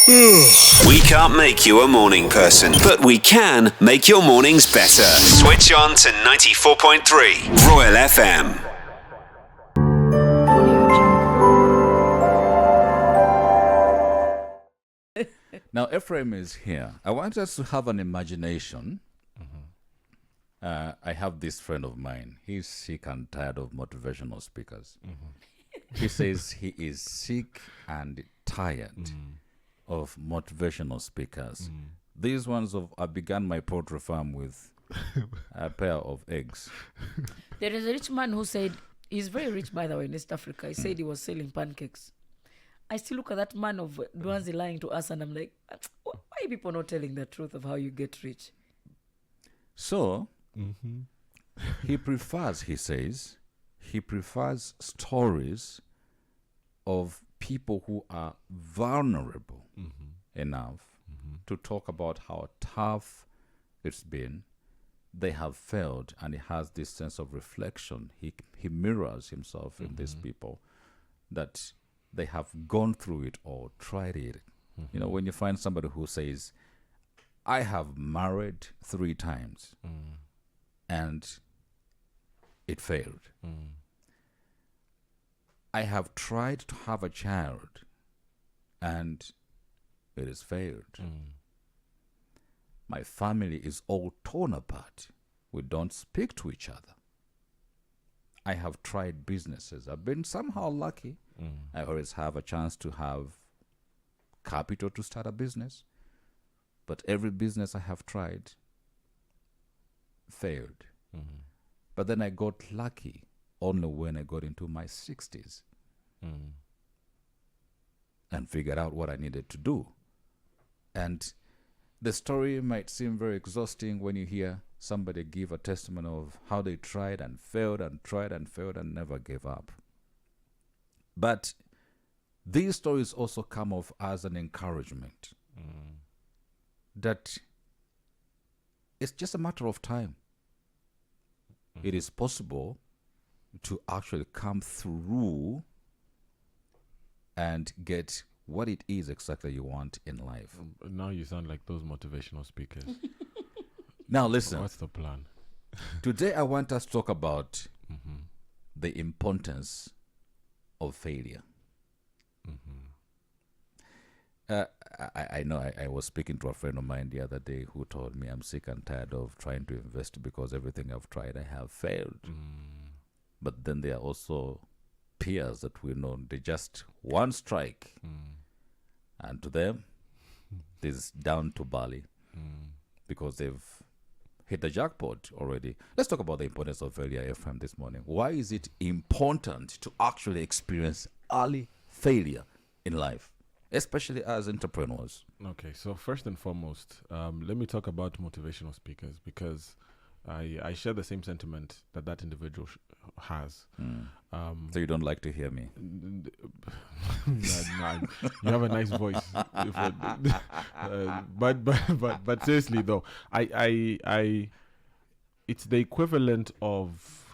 We can't make you a morning person, but we can make your mornings better. Switch on to 94.3 Royal FM. Now, Ephraim is here. I want us to have an imagination. I have this friend of mine. He's sick and tired of motivational speakers. He says he is sick and tired of motivational speakers. These ones I began my poultry farm with a pair of eggs. There is a rich man who said, he's very rich by the way in East Africa. He said he was selling pancakes. I still look at that man of Dwanzi lying to us and I'm like, why are people not telling the truth of how you get rich? So, he says, he prefers stories of people who are vulnerable enough to talk about how tough it's been. They have failed, and he has this sense of reflection. He mirrors himself in these people that they have gone through it or tried it. You know, when you find somebody who says, I have married 3 times and it failed. I have tried to have a child and it has failed. My family is all torn apart. We don't speak to each other. I have tried businesses. I've been somehow lucky. I always have a chance to have capital to start a business. But every business I have tried failed. But then I got lucky only when I got into my 60s and figured out what I needed to do. And the story might seem very exhausting when you hear somebody give a testimony of how they tried and failed and tried and failed and never gave up. But these stories also come off as an encouragement that it's just a matter of time. It is possible to actually come through and get what it is exactly you want in life. Now you sound like those motivational speakers. Now listen. What's the plan? Today I want us to talk about the importance of failure. I know I was speaking to a friend of mine the other day who told me I'm sick and tired of trying to invest because everything I've tried I have failed. But then there are also peers that we know, they just one strike and to them this is down to Bali because they've hit the jackpot already. Let's talk about the importance of failure, Ephraim, this morning. Why is it important to actually experience early failure in life, especially as entrepreneurs? Okay, so first and foremost, let me talk about motivational speakers because I share the same sentiment that individual has. So you don't like to hear me? Nah, you have a nice voice. But seriously though, I it's the equivalent of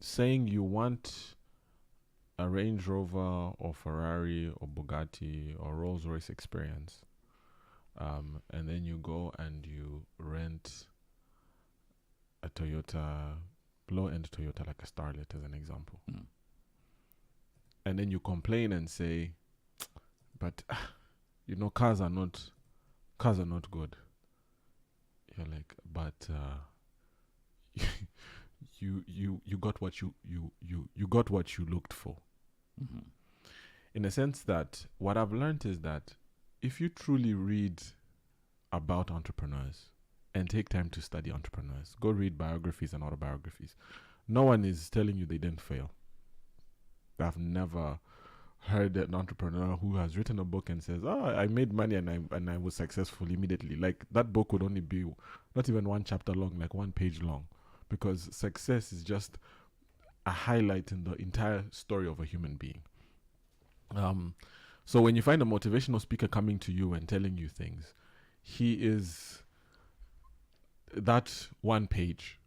saying you want a Range Rover or Ferrari or Bugatti or Rolls Royce experience, and then you go and you rent a Toyota, low-end Toyota like a Starlet as an example, and then you complain and say, but cars are not good. You're like, but you got what you got what you looked for. In a sense that what I've learned is that if you truly read about entrepreneurs and take time to study entrepreneurs, go read biographies and autobiographies. No one is telling you they didn't fail. I've never heard an entrepreneur who has written a book and says, I made money and I was successful immediately. Like, that book would only be not even one chapter long, like 1 page long, because success is just a highlight in the entire story of a human being. So when you find a motivational speaker coming to you and telling you things, he is that 1 page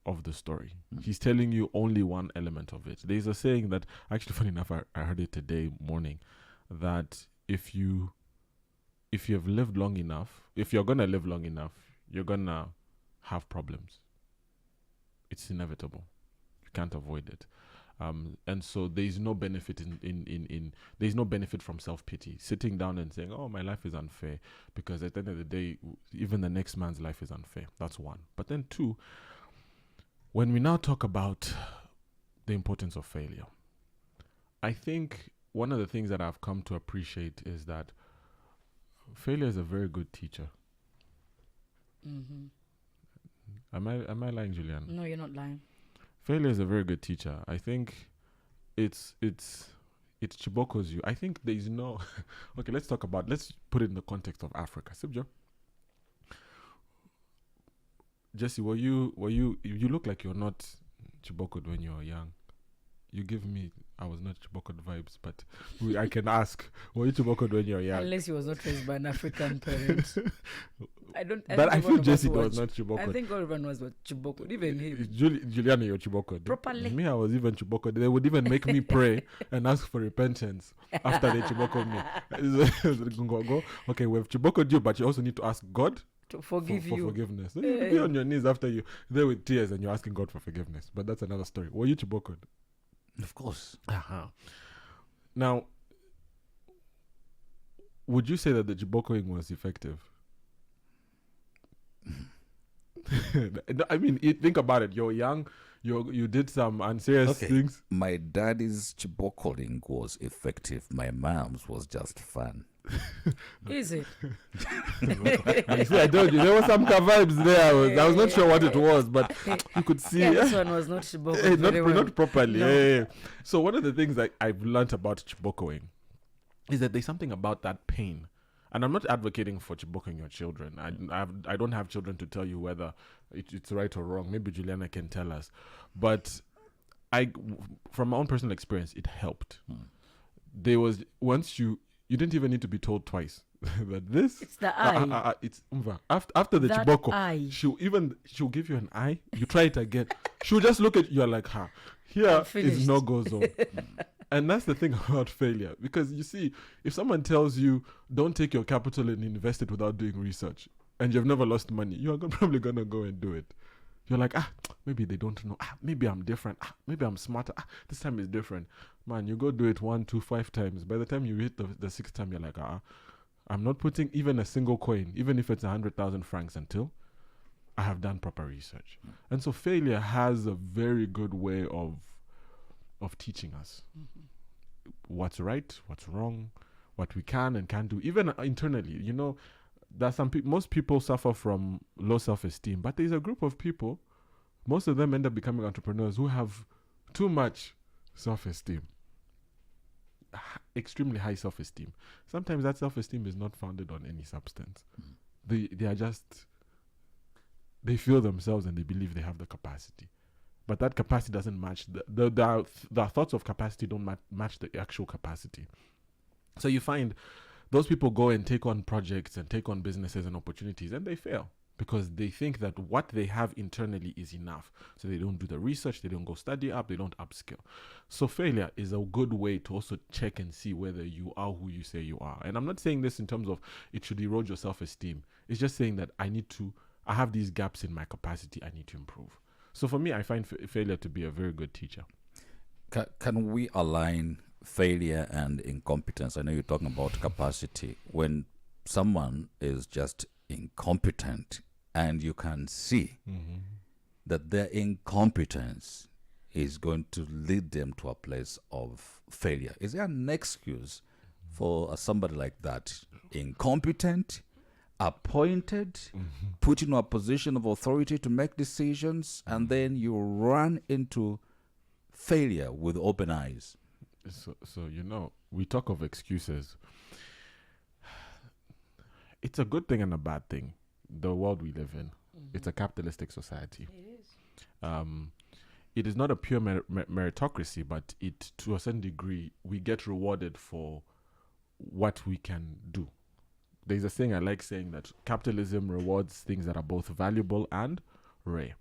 of the story. He's telling you only one element of it. There's a saying that, actually, funny enough, I heard it today morning. that if you have lived long enough, if you're gonna live long enough, you're gonna have problems. It's inevitable. You can't avoid it. And so there's no benefit in there's no benefit from self-pity, sitting down and saying, oh, my life is unfair, because at the end of the day, even the next man's life is unfair. That's one. But then two, when we now talk about the importance of failure, I think one of the things that I've come to appreciate is that failure is a very good teacher. Mm-hmm. Am I lying, Julian? No, you're not lying. Failure is a very good teacher. I think it's Chiboko's you. I think there is no okay, let's put it in the context of Africa. Sibjo. Jesse, you look like you're not Chiboko when you were young. You give me I was not Chiboko vibes, but I can ask, were you Chiboko when you were young? Unless he was not raised by an African parent. I feel Jesse was not Chiboko. I think everyone was Chiboko, even him. Juliana, you're Chiboko. Properly. Me, I was even Chiboko. They would even make me pray and ask for repentance after they Chiboko me. Okay, we have Chiboko you, but you also need to ask God to forgive you. For forgiveness. You be on your knees after you there with tears and you're asking God for forgiveness. But that's another story. Were you Chiboko? Of course. Uh-huh. Now, would you say that the Chibokoing was effective? I mean, think about it. You're young. You did some unserious things. My daddy's Chibokoing was effective. My mom's was just fun. Is it? You see, I told you there were some vibes there. I was not sure what it was, but you could see. Yeah, this one was not Chiboko. Not properly. No. Yeah. So one of the things that I've learned about Chibokoing is that there's something about that pain. And I'm not advocating for Chibokoing your children. I don't have children to tell you whether it's right or wrong. Maybe Juliana can tell us. But from my own personal experience, it helped. There was once you didn't even need to be told twice that this. It's the eye. It's after the that Chiboko. eye. She'll give you an eye. You try it again. She'll just look at you like her. Here is no go zone. And that's the thing about failure. Because you see, if someone tells you, don't take your capital and invest it without doing research, and you've never lost money, you're probably going to go and do it. You're like, maybe they don't know. Maybe I'm different. Maybe I'm smarter. This time is different. Man, you go do it 1, 2, 5 times. By the time you hit the 6th time, you're like, I'm not putting even a single coin, even if it's 100,000 francs, until I have done proper research. And so failure has a very good way of teaching us what's right, what's wrong, what we can and can't do, even internally. You know, there's most people suffer from low self-esteem, but there's a group of people, most of them end up becoming entrepreneurs who have too much self-esteem, extremely high self-esteem. Sometimes that self-esteem is not founded on any substance. They are just, they feel themselves and they believe they have the capacity. But that capacity doesn't match. The thoughts of capacity don't match the actual capacity. So you find those people go and take on projects and take on businesses and opportunities, and they fail because they think that what they have internally is enough. So they don't do the research, they don't go study up, they don't upskill. So failure is a good way to also check and see whether you are who you say you are. And I'm not saying this in terms of it should erode your self-esteem. It's just saying that I have these gaps in my capacity, I need to improve. So for me, I find failure to be a very good teacher. Can we align failure and incompetence? I know you're talking about capacity. When someone is just incompetent and you can see that their incompetence is going to lead them to a place of failure, is there an excuse for somebody like that, incompetent, appointed, put in a position of authority to make decisions, and then you run into failure with open eyes? So you know, we talk of excuses. It's a good thing and a bad thing. The world we live in, it's a capitalistic society. It is. It is not a pure meritocracy, but it, to a certain degree, we get rewarded for what we can do. There's a saying I like saying that capitalism rewards things that are both valuable and rare.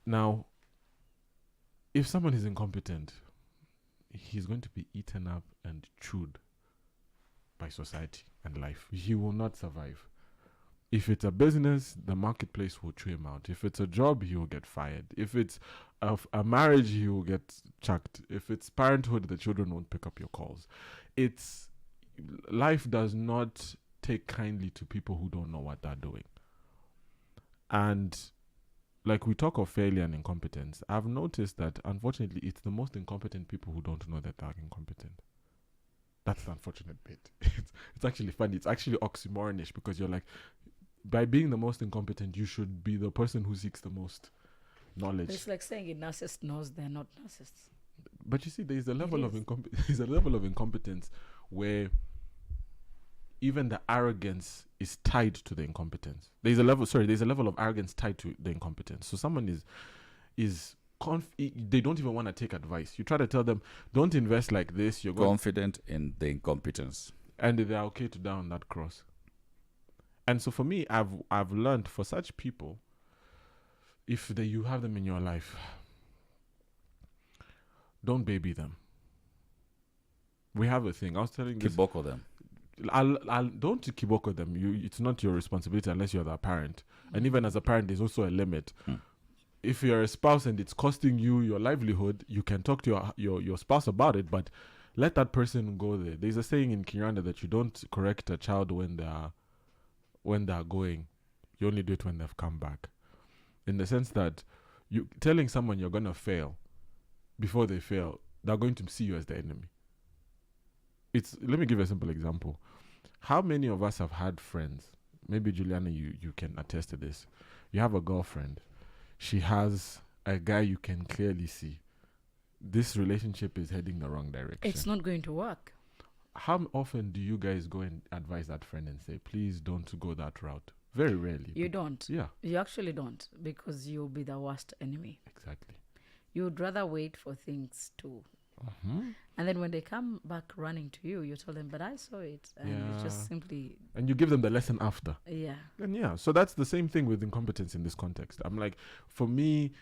Now, if someone is incompetent, he's going to be eaten up and chewed by society and life. He will not survive. If it's a business, the marketplace will chew him out. If it's a job, he will get fired. If it's a marriage, he will get chucked. If it's parenthood, the children won't pick up your calls. Life does not take kindly to people who don't know what they're doing. And like we talk of failure and incompetence, I've noticed that unfortunately it's the most incompetent people who don't know that they're incompetent. That's the unfortunate bit. It's actually funny. It's actually oxymoronish, because you're like, by being the most incompetent, you should be the person who seeks the most knowledge. It's like saying a narcissist knows they're not narcissists. But you see, there's a level of incompetence where even the arrogance is tied to the incompetence. There's a level of arrogance tied to the incompetence. So someone they don't even want to take advice. You try to tell them, don't invest like this. You're confident in the incompetence, and they're okay to die on that cross. And so for me, I've learned, for such people, if you have them in your life, don't baby them. We have a thing. I was telling you, kiboko them. I'll don't kiboko them. It's not your responsibility unless you're the parent. And even as a parent, there's also a limit. If you're a spouse and it's costing you your livelihood, you can talk to your spouse about it, but let that person go there. There's a saying in Kinyarwanda that you don't correct a child when they're going. You only do it when they've come back. In the sense that you telling someone you're going to fail before they fail, they're going to see you as the enemy. Let me give you a simple example. How many of us have had friends? Maybe Juliana, you can attest to this. You have a girlfriend. She has a guy you can clearly see. This relationship is heading the wrong direction. It's not going to work. How often do you guys go and advise that friend and say, please don't go that route? Very rarely. You don't. Yeah. You actually don't, because you'll be the worst enemy. Exactly. You would rather wait for things to... And then when they come back running to you, you tell them, but I saw it. And you just simply... And you give them the lesson after. Yeah. And yeah, so that's the same thing with incompetence in this context. I'm like, for me,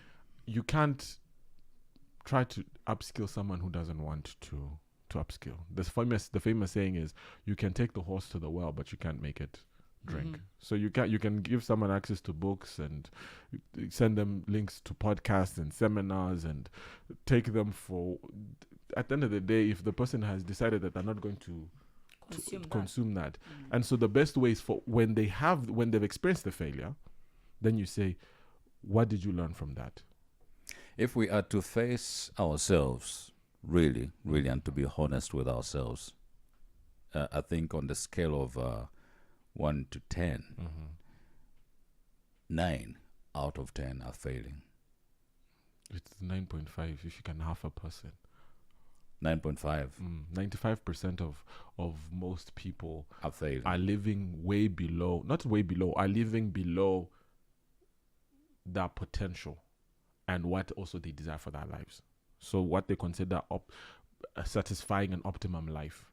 you can't try to upskill someone who doesn't want to upskill. The famous saying is, you can take the horse to the well, but you can't make it drink. So you can give someone access to books and send them links to podcasts and seminars and take them for... At the end of the day, if the person has decided that they're not going to consume that. And so the best way is for when they've experienced the failure, then you say, what did you learn from that? If we are to face ourselves, really, and to be honest with ourselves, I think on the scale of 1 to 10, 9 out of 10 are failing. It's 9.5 if you can half a person. 9.5. 95% of most people are failing. Are living way below, not way below, are living below their potential and what also they desire for their lives. So what they consider satisfying an optimum life,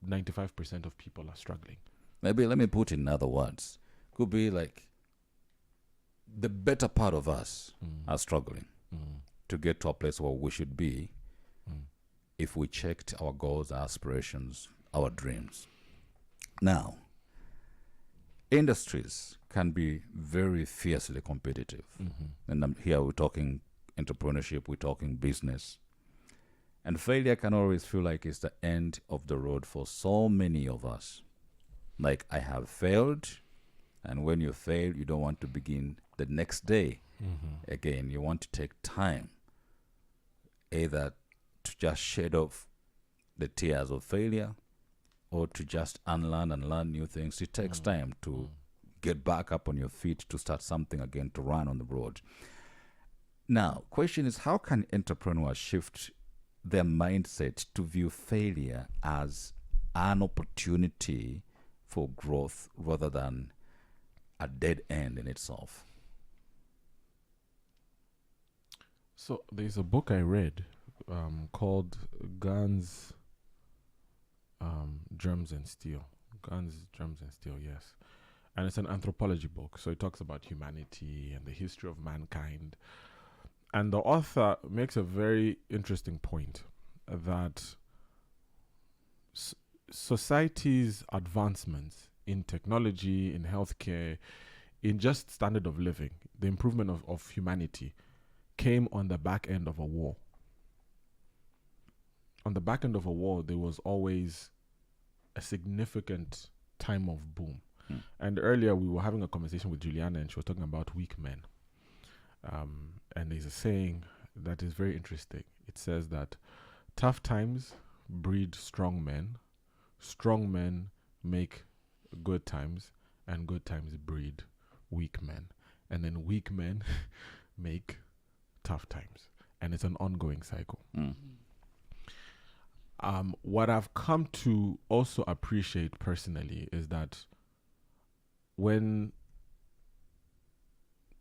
95% of people are struggling. Maybe let me put in other words. Could be like the better part of us are struggling to get to a place where we should be if we checked our goals, our aspirations, our dreams. Now, industries can be very fiercely competitive. And here we're talking entrepreneurship, we're talking business. And failure can always feel like it's the end of the road for so many of us. Like, I have failed, and when you fail, you don't want to begin the next day again. You want to take time, either to just shed off the tears of failure or to just unlearn and learn new things. It takes time to get back up on your feet, to start something again, to run on the road. Now, question is, how can entrepreneurs shift their mindset to view failure as an opportunity for growth rather than a dead end in itself? So there's a book I read called Guns, Germs and Steel. Guns, Germs and Steel, yes. And it's an anthropology book. So it talks about humanity and the history of mankind. And the author makes a very interesting point. that society's advancements in technology, in healthcare, in just standard of living, the improvement of humanity came on the back end of a war. On the back end of a war, there was always a significant time of boom. And earlier we were having a conversation with Juliana, and she was talking about weak men. And there's a saying that is very interesting. It says that tough times breed strong men make good times, and good times breed weak men, and then weak men make tough times, and it's an ongoing cycle. What I've come to also appreciate personally is that when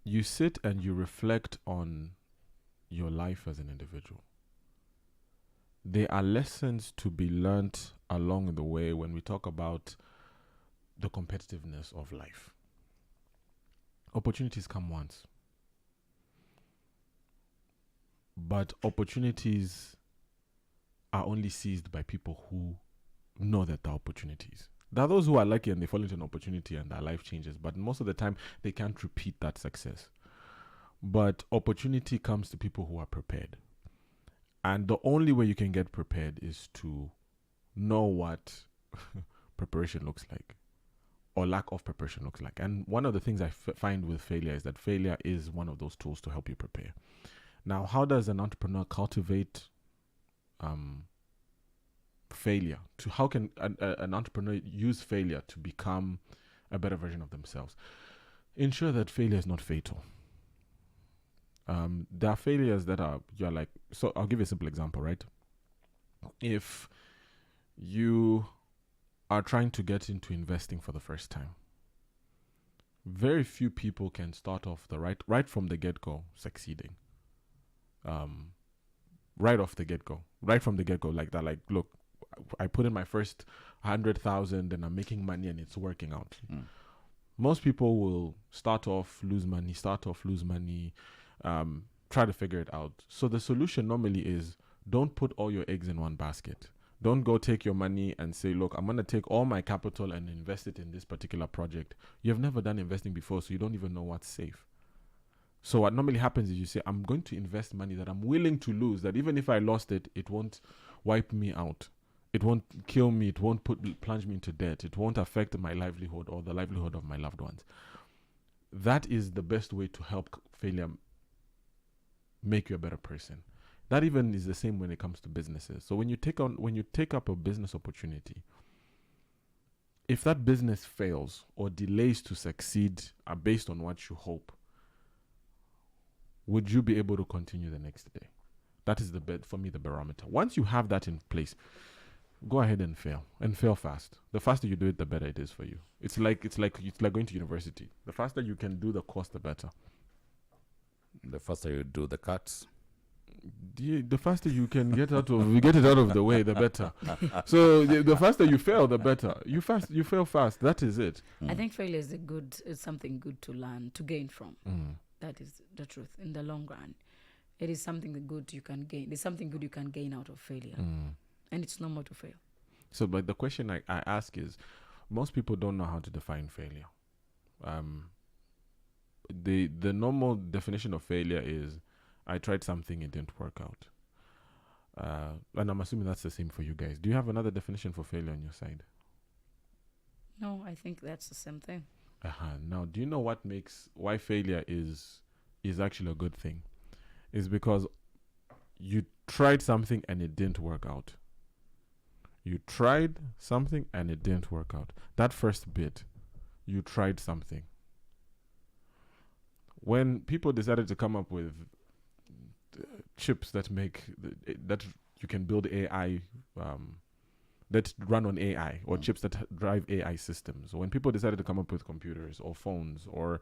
you sit and you reflect on your life as an individual, there are lessons to be learnt along the way when we talk about the competitiveness of life. Opportunities come once, but opportunities are only seized by people who know that there are opportunities. There are those who are lucky and they fall into an opportunity and their life changes, but most of the time they can't repeat that success. But opportunity comes to people who are prepared. And the only way you can get prepared is to know what preparation looks like, or lack of preparation looks like. And one of the things I find with failure is that failure is one of those tools to help you prepare. Now, how does an entrepreneur cultivate failure? How can an entrepreneur use failure to become a better version of themselves? Ensure that failure is not fatal. There are failures that you're like, so I'll give you a simple example, right? If you are trying to get into investing for the first time, very few people can start off right from the get-go succeeding. Right from the get-go, like that. Like, look, I put in my first 100,000 and I'm making money and it's working out. Most people will start off, lose money, try to figure it out. So the solution normally is, don't put all your eggs in one basket. Don't go take your money and say, look, I'm going to take all my capital and invest it in this particular project. You have never done investing before, so you don't even know what's safe. So what normally happens is you say, I'm going to invest money that I'm willing to lose, that even if I lost it, it won't wipe me out. It won't kill me. It won't plunge me into debt. It won't affect my livelihood or the livelihood of my loved ones. That is the best way to help failure make you a better person. That even is the same when it comes to businesses. So when you take up a business opportunity, if that business fails or delays to succeed are based on what you hope, would you be able to continue the next day? That is the barometer. Once you have that in place, go ahead and fail fast. The faster you do it, the better it is for you. It's like going to university. The faster you can do the course, the better. The faster you do the cuts, the faster you can get it out of the way, the better. So the faster you fail, the better. You fail fast. That is it. I think failure is something good to learn, to gain from. That is the truth. In the long run, it is something good you can gain. There's something good you can gain out of failure, and it's normal to fail. So, but the question I ask is, most people don't know how to define failure. The normal definition of failure is, I tried something, it didn't work out. And I'm assuming that's the same for you guys. Do you have another definition for failure on your side? No, I think that's the same thing. Now, do you know why failure is actually a good thing? Is because you tried something and it didn't work out. You tried something and it didn't work out. That first bit, you tried something. When people decided to come up with chips that you can build AI, that run on AI, or chips that drive AI systems. When people decided to come up with computers or phones or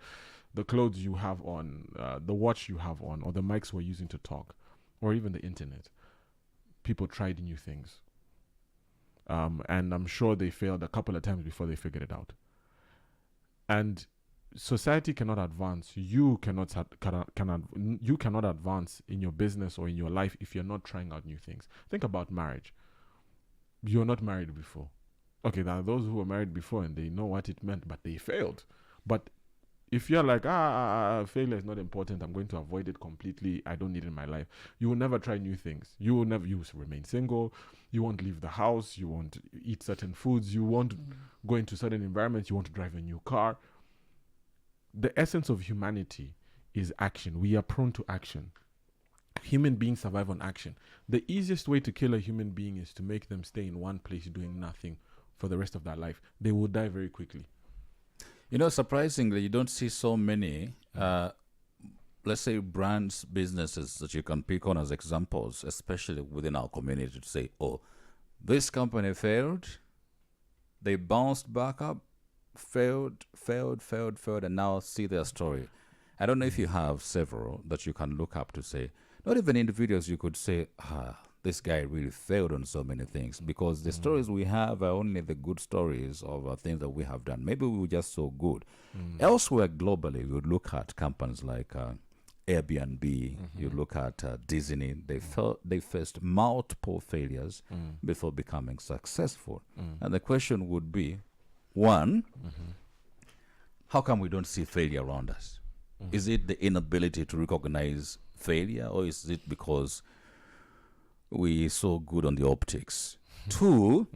the clothes you have on, the watch you have on, or the mics we're using to talk, or even the internet, people tried new things. And I'm sure they failed a couple of times before they figured it out. And society cannot advance. You you cannot advance in your business or in your life if you're not trying out new things. Think about marriage. You're not married before. Okay, there are those who were married before and they know what it meant, but they failed. But if you're like, failure is not important, I'm going to avoid it completely, I don't need it in my life, you will never try new things. You will remain single, you won't leave the house, you won't eat certain foods, you won't go into certain environments, you won't drive a new car. The essence of humanity is action. We are prone to action. Human beings survive on action. The easiest way to kill a human being is to make them stay in one place doing nothing for the rest of their life. They will die very quickly. You know, surprisingly, you don't see so many, let's say, brands, businesses that you can pick on as examples, especially within our community, to say, oh, this company failed, they bounced back up, failed, and now see their story. I don't know if you have several that you can look up to say, not even individuals, you could say, this guy really failed on so many things, because the stories we have are only the good stories of things that we have done. Maybe we were just so good. Elsewhere globally, we would look at companies like Airbnb, you look at Disney, they faced multiple failures before becoming successful. And the question would be, one, how come we don't see failure around us? Is it the inability to recognize failure, or is it because we're so good on the optics? Two,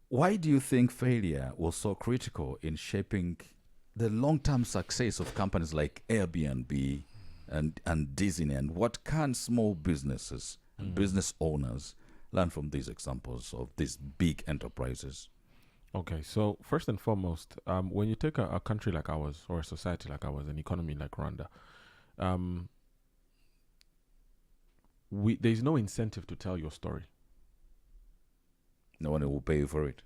why do you think failure was so critical in shaping the long-term success of companies like Airbnb and Disney? And what can small businesses and business owners learn from these examples of these big enterprises? Okay, so first and foremost, when you take a country like ours, or a society like ours, an economy like Rwanda, there's no incentive to tell your story. No one will pay you for it.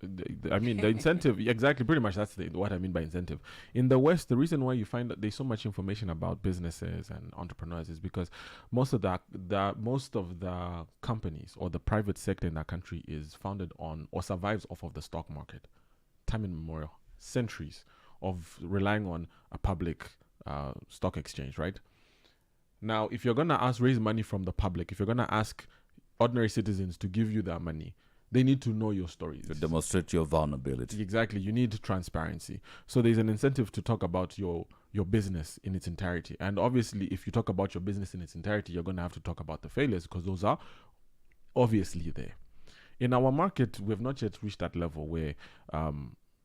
I mean, the incentive, exactly, pretty much that's what I mean by incentive. In the West, the reason why you find that there's so much information about businesses and entrepreneurs is because most of the companies or the private sector in that country is founded on or survives off of the stock market. Time immemorial, centuries of relying on a public stock exchange, right? Now, if you're going to raise money from the public, if you're going to ask ordinary citizens to give you their money, they need to know your stories. To demonstrate your vulnerability. Exactly. You need transparency. So there's an incentive to talk about your business in its entirety. And obviously, if you talk about your business in its entirety, you're going to have to talk about the failures, because those are obviously there. In our market, we've not yet reached that level where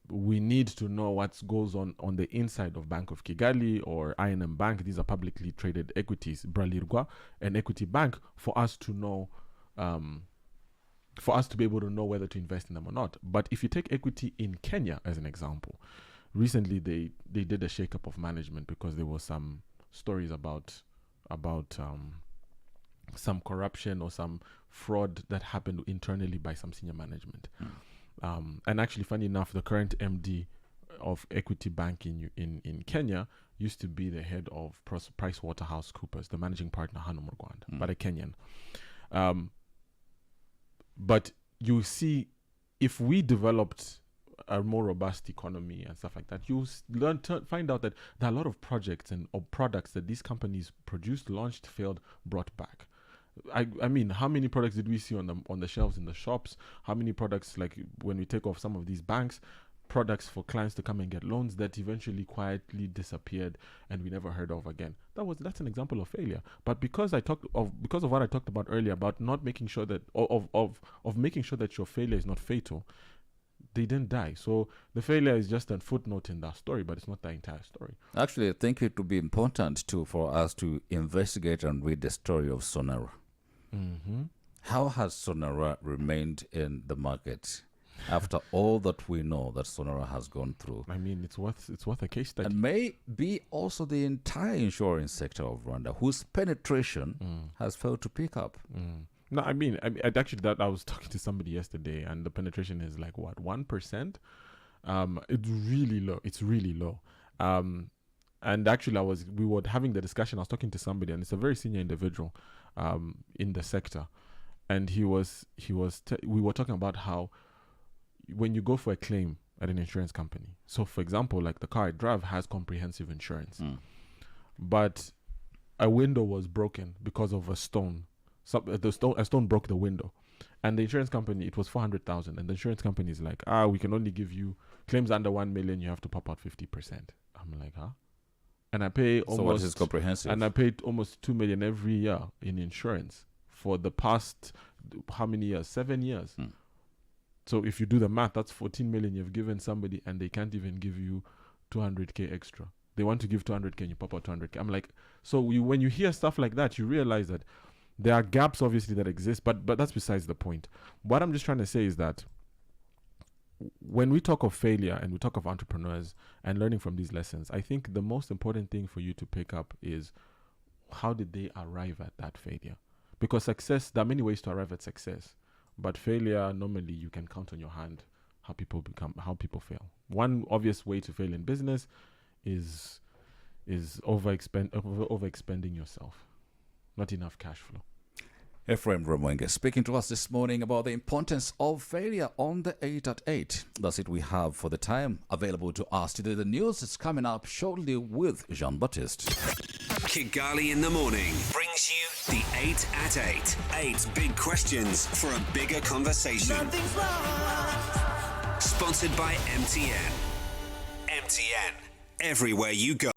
we need to know what goes on the inside of Bank of Kigali or I&M Bank. These are publicly traded equities, Bralirwa and Equity Bank, for us to know, for us to be able to know whether to invest in them or not. But if you take equity in Kenya as an example, recently they did a shakeup of management because there were some stories about some corruption or some fraud that happened internally by some senior management. And actually, funny enough, the current MD of Equity Bank in Kenya used to be the head of PricewaterhouseCoopers, the managing partner, Hanu Murgwanda, but a Kenyan. But you see, if we developed a more robust economy and stuff like that, you find out that there are a lot of projects or products that these companies produced, launched, failed, brought back. I mean, how many products did we see on the shelves in the shops? How many products, like when we take off some of these banks, products for clients to come and get loans that eventually quietly disappeared and we never heard of again? That's an example of failure. But because of what I talked about earlier about not making sure that of making sure that your failure is not fatal, they didn't die. So the failure is just a footnote in that story, but it's not the entire story. Actually, I think it would be important too for us to investigate and read the story of Sonara. How has Sonara remained in the market after all that we know that Sonara has gone through? I mean, it's worth a case study. And may be also the entire insurance sector of Rwanda, whose penetration has failed to pick up. No, I mean, I was talking to somebody yesterday, and the penetration is like, what, 1%? It's really low. It's really low. And actually, we were having the discussion. I was talking to somebody, and it's a very senior individual in the sector, and we were talking about how when you go for a claim, at an insurance company. So, for example, like the car I drive has comprehensive insurance, but a window was broken because of a stone. A stone broke the window, and the insurance company, it was 400,000, and the insurance company is like, we can only give you claims under 1 million. You have to pop out 50%. I'm like, huh? And I pay almost. So what is comprehensive? And I paid almost 2 million every year in insurance for the past how many years? 7 years. So if you do the math, that's 14 million you've given somebody, and they can't even give you 200k extra. They want to give 200k and you pop out 200k. I'm like, so when you hear stuff like that, you realize that there are gaps obviously that exist, but that's besides the point. What I'm just trying to say is that when we talk of failure and we talk of entrepreneurs and learning from these lessons, I think the most important thing for you to pick up is how did they arrive at that failure? Because success, there are many ways to arrive at success, but failure, normally you can count on your hand how people fail. One obvious way to fail in business is overexpending yourself. Not enough cash flow. Ephraim Ramwenge speaking to us this morning about the importance of failure on the 8 at 8. That's it we have for the time available to us today. The news is coming up shortly with Jean-Baptiste. Kigali in the Morning brings you the 8 at 8. 8 big questions for a bigger conversation. Sponsored by MTN. MTN. Everywhere you go.